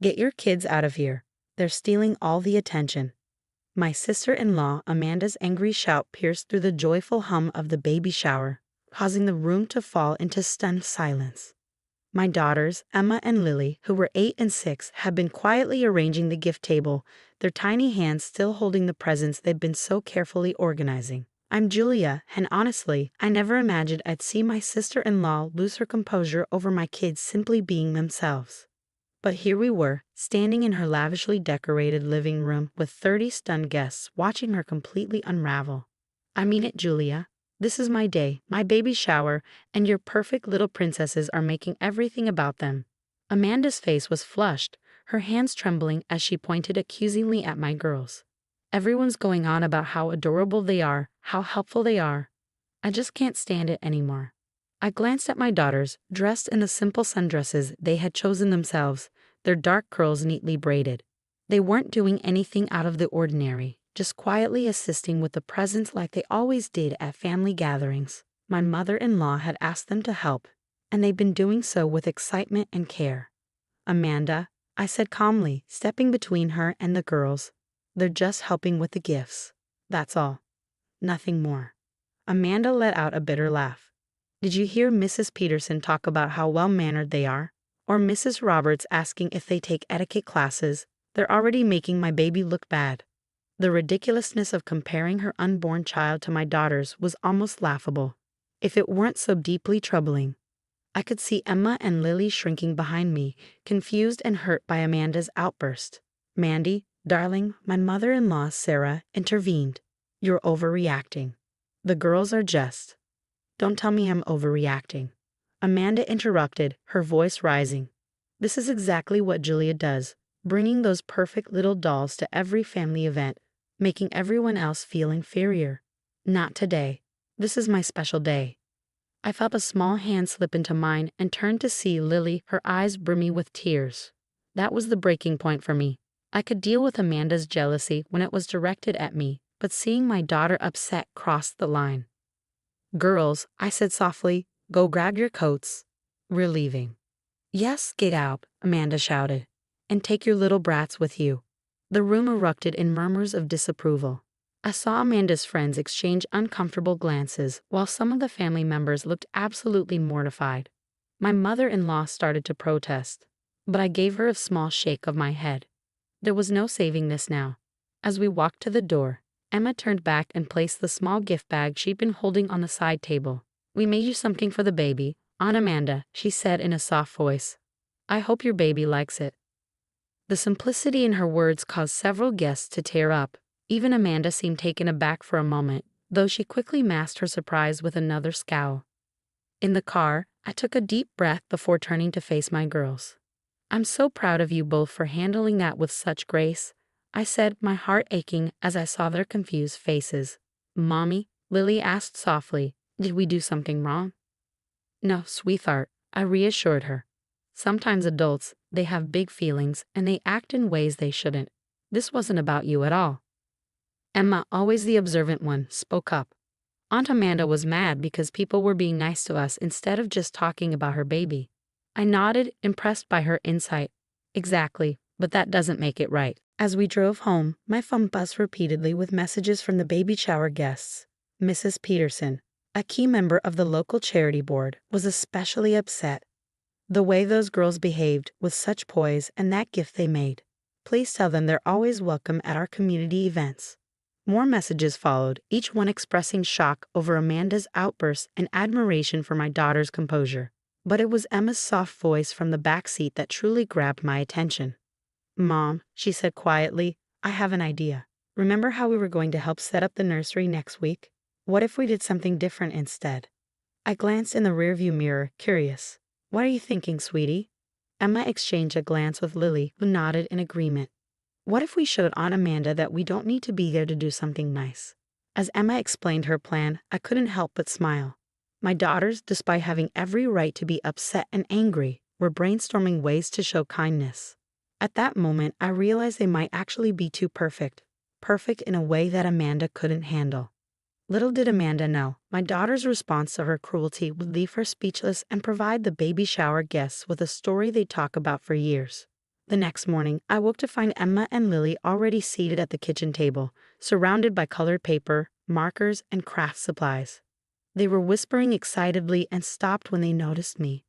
Get your kids out of here. They're stealing all the attention. My sister-in-law Amanda's angry shout pierced through the joyful hum of the baby shower, causing the room to fall into stunned silence. My daughters, Emma and Lily, who were 8 and 6, had been quietly arranging the gift table, their tiny hands still holding the presents they'd been so carefully organizing. I'm Julia, and honestly, I never imagined I'd see my sister-in-law lose her composure over my kids simply being themselves. But here we were, standing in her lavishly decorated living room with 30 stunned guests watching her completely unravel. I mean it, Julia. This is my day, my baby shower, and your perfect little princesses are making everything about them. Amanda's face was flushed, her hands trembling as she pointed accusingly at my girls. Everyone's going on about how adorable they are, how helpful they are. I just can't stand it anymore. I glanced at my daughters, dressed in the simple sundresses they had chosen themselves, their dark curls neatly braided. They weren't doing anything out of the ordinary, just quietly assisting with the presents like they always did at family gatherings. My mother-in-law had asked them to help, and they'd been doing so with excitement and care. Amanda, I said calmly, stepping between her and the girls. They're just helping with the gifts. That's all. Nothing more. Amanda let out a bitter laugh. Did you hear Mrs. Peterson talk about how well-mannered they are? Or Mrs. Roberts asking if they take etiquette classes? They're already making my baby look bad. The ridiculousness of comparing her unborn child to my daughters was almost laughable, if it weren't so deeply troubling. I could see Emma and Lily shrinking behind me, confused and hurt by Amanda's outburst. Mandy, darling, my mother-in-law, Sarah, intervened. You're overreacting. The girls are just. Don't tell me I'm overreacting. Amanda interrupted, her voice rising. This is exactly what Julia does, bringing those perfect little dolls to every family event, making everyone else feel inferior. Not today. This is my special day. I felt a small hand slip into mine and turned to see Lily, her eyes brimming with tears. That was the breaking point for me. I could deal with Amanda's jealousy when it was directed at me, but seeing my daughter upset crossed the line. Girls, I said softly, go grab your coats. We're leaving. Yes, get out, Amanda shouted. And take your little brats with you. The room erupted in murmurs of disapproval. I saw Amanda's friends exchange uncomfortable glances, while some of the family members looked absolutely mortified. My mother-in-law started to protest, but I gave her a small shake of my head. There was no saving this now. As we walked to the door, Emma turned back and placed the small gift bag she'd been holding on the side table. We made you something for the baby, Aunt Amanda, she said in a soft voice. I hope your baby likes it. The simplicity in her words caused several guests to tear up. Even Amanda seemed taken aback for a moment, though she quickly masked her surprise with another scowl. In the car, I took a deep breath before turning to face my girls. I'm so proud of you both for handling that with such grace, I said, my heart aching as I saw their confused faces. Mommy, Lily asked softly, did we do something wrong? No, sweetheart, I reassured her. Sometimes adults, they have big feelings and they act in ways they shouldn't. This wasn't about you at all. Emma, always the observant one, spoke up. Aunt Amanda was mad because people were being nice to us instead of just talking about her baby. I nodded, impressed by her insight. Exactly, but that doesn't make it right. As we drove home, my phone buzzed repeatedly with messages from the baby shower guests. Mrs. Peterson, a key member of the local charity board, was especially upset. The way those girls behaved with such poise and that gift they made. Please tell them they're always welcome at our community events. More messages followed, each one expressing shock over Amanda's outbursts and admiration for my daughter's composure. But it was Emma's soft voice from the back seat that truly grabbed my attention. Mom, she said quietly, I have an idea. Remember how we were going to help set up the nursery next week? What if we did something different instead? I glanced in the rearview mirror, curious. What are you thinking, sweetie? Emma exchanged a glance with Lily, who nodded in agreement. What if we showed Aunt Amanda that we don't need to be there to do something nice? As Emma explained her plan, I couldn't help but smile. My daughters, despite having every right to be upset and angry, were brainstorming ways to show kindness. At that moment, I realized they might actually be too perfect. Perfect in a way that Amanda couldn't handle. Little did Amanda know, my daughter's response to her cruelty would leave her speechless and provide the baby shower guests with a story they'd talk about for years. The next morning, I woke to find Emma and Lily already seated at the kitchen table, surrounded by colored paper, markers, and craft supplies. They were whispering excitedly and stopped when they noticed me.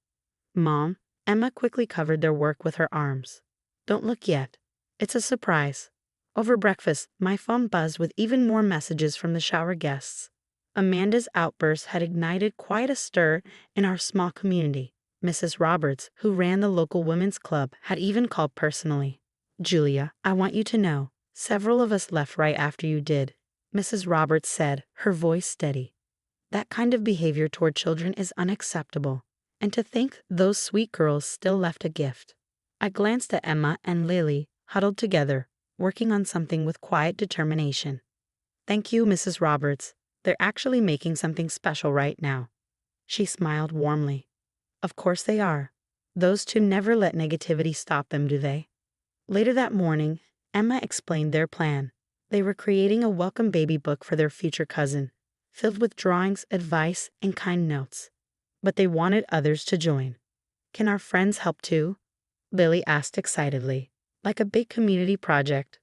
"Mom," Emma quickly covered their work with her arms. "Don't look yet. It's a surprise." Over breakfast, my phone buzzed with even more messages from the shower guests. Amanda's outburst had ignited quite a stir in our small community. Mrs. Roberts, who ran the local women's club, had even called personally. "Julia, I want you to know, several of us left right after you did," Mrs. Roberts said, her voice steady. "That kind of behavior toward children is unacceptable. And to think those sweet girls still left a gift." I glanced at Emma and Lily, huddled together, working on something with quiet determination. "Thank you, Mrs. Roberts. They're actually making something special right now." She smiled warmly. "Of course they are. Those two never let negativity stop them, do they?" Later that morning, Emma explained their plan. They were creating a welcome baby book for their future cousin, filled with drawings, advice, and kind notes. But they wanted others to join. "Can our friends help too?" Lily asked excitedly. "Like a big community project."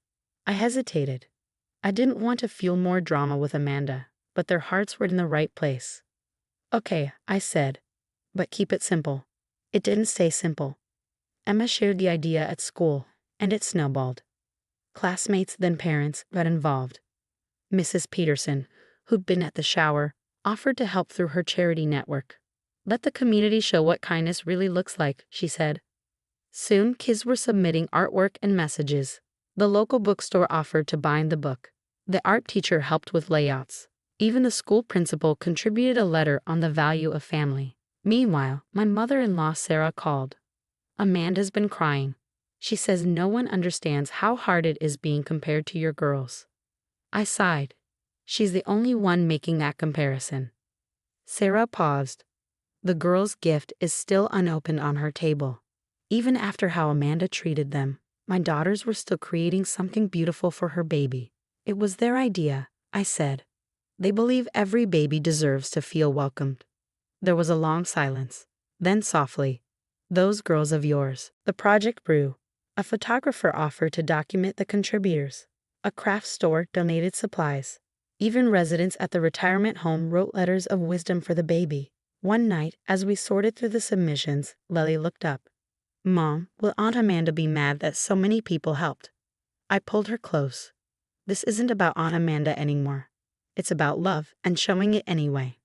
I hesitated. I didn't want to fuel more drama with Amanda, but their hearts were in the right place. "Okay," I said, "but keep it simple." It didn't stay simple. Emma shared the idea at school, and it snowballed. Classmates, then parents, got involved. Mrs. Peterson, who'd been at the shower, offered to help through her charity network. "Let the community show what kindness really looks like," she said. Soon, kids were submitting artwork and messages. The local bookstore offered to bind the book. The art teacher helped with layouts. Even the school principal contributed a letter on the value of family. Meanwhile, my mother-in-law Sarah called. "Amanda's been crying. She says no one understands how hard it is being compared to your girls." I sighed. She's the only one making that comparison. Sarah paused. "The girl's gift is still unopened on her table. Even after how Amanda treated them, my daughters were still creating something beautiful for her baby. It was their idea," I said. "They believe every baby deserves to feel welcomed." There was a long silence. Then softly, "Those girls of yours." The project grew. A photographer offered to document the contributors. A craft store donated supplies. Even residents at the retirement home wrote letters of wisdom for the baby. One night, as we sorted through the submissions, Lily looked up. "Mom, will Aunt Amanda be mad that so many people helped?" I pulled her close. "This isn't about Aunt Amanda anymore. It's about love and showing it anyway."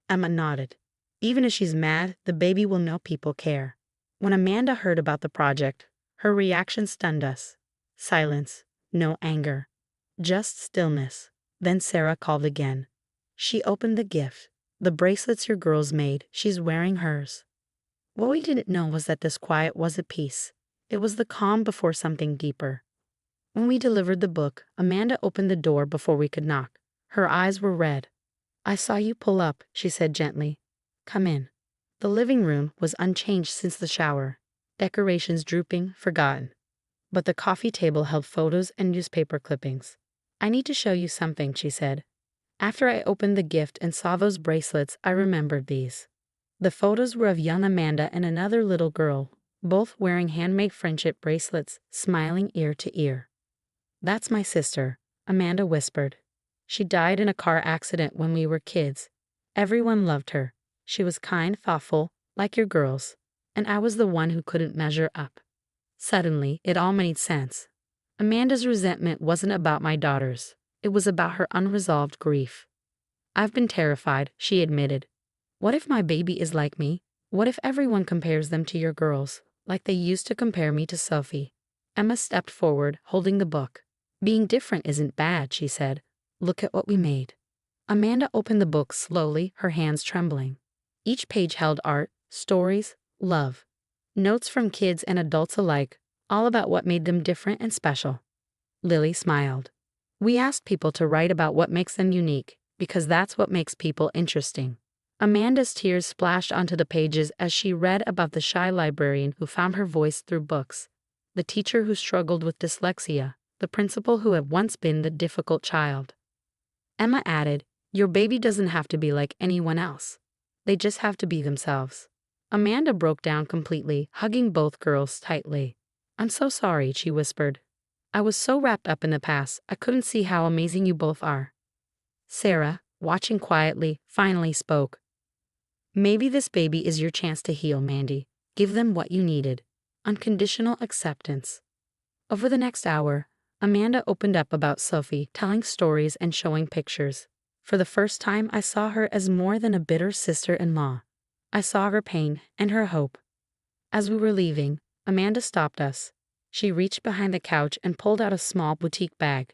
Emma nodded. "Even if she's mad, the baby will know people care." When Amanda heard about the project, her reaction stunned us. Silence, no anger, just stillness. Then Sarah called again. She opened the gift. "The bracelets your girls made, she's wearing hers." What we didn't know was that this quiet was a peace. It was the calm before something deeper. When we delivered the book, Amanda opened the door before we could knock. Her eyes were red. "I saw you pull up," she said gently. "Come in." The living room was unchanged since the shower, decorations drooping, forgotten. But the coffee table held photos and newspaper clippings. "I need to show you something," she said. After I opened the gift and saw those bracelets, I remembered these. The photos were of young Amanda and another little girl, both wearing handmade friendship bracelets, smiling ear to ear. "That's my sister," Amanda whispered. "She died in a car accident when we were kids. Everyone loved her. She was kind, thoughtful, like your girls, and I was the one who couldn't measure up." Suddenly, it all made sense. Amanda's resentment wasn't about my daughters. It was about her unresolved grief. "I've been terrified," she admitted. "What if my baby is like me? What if everyone compares them to your girls, like they used to compare me to Sophie?" Emma stepped forward, holding the book. "Being different isn't bad," she said. "Look at what we made." Amanda opened the book slowly, her hands trembling. Each page held art, stories, love. Notes from kids and adults alike, all about what made them different and special. Lily smiled. "We asked people to write about what makes them unique, because that's what makes people interesting." Amanda's tears splashed onto the pages as she read about the shy librarian who found her voice through books, the teacher who struggled with dyslexia, the principal who had once been the difficult child. Emma added, "Your baby doesn't have to be like anyone else. They just have to be themselves." Amanda broke down completely, hugging both girls tightly. I'm so sorry, she whispered. I was so wrapped up in the past, I couldn't see how amazing you both are. Sarah, watching quietly, finally spoke. Maybe this baby is your chance to heal, Mandy. Give them what you needed. Unconditional acceptance. Over the next hour, Amanda opened up about Sophie, telling stories and showing pictures. For the first time, I saw her as more than a bitter sister-in-law. I saw her pain and her hope. As we were leaving, Amanda stopped us. She reached behind the couch and pulled out a small boutique bag.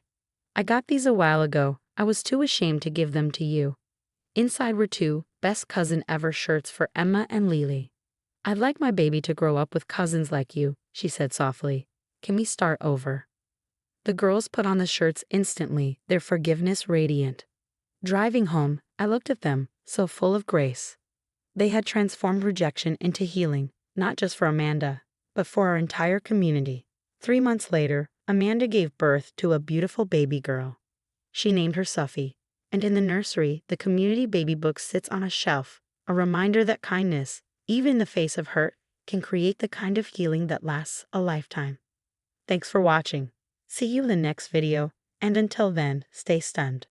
I got these a while ago. I was too ashamed to give them to you. Inside were 2 best cousin ever shirts for Emma and Lily. I'd like my baby to grow up with cousins like you, she said softly. Can we start over? The girls put on the shirts instantly, their forgiveness radiant. Driving home, I looked at them, so full of grace. They had transformed rejection into healing, not just for Amanda, but for our entire community. 3 months later, Amanda gave birth to a beautiful baby girl. She named her Sophie, and in the nursery, the community baby book sits on a shelf, a reminder that kindness, even in the face of hurt, can create the kind of healing that lasts a lifetime. Thanks for watching. See you in the next video, and until then, stay stunned.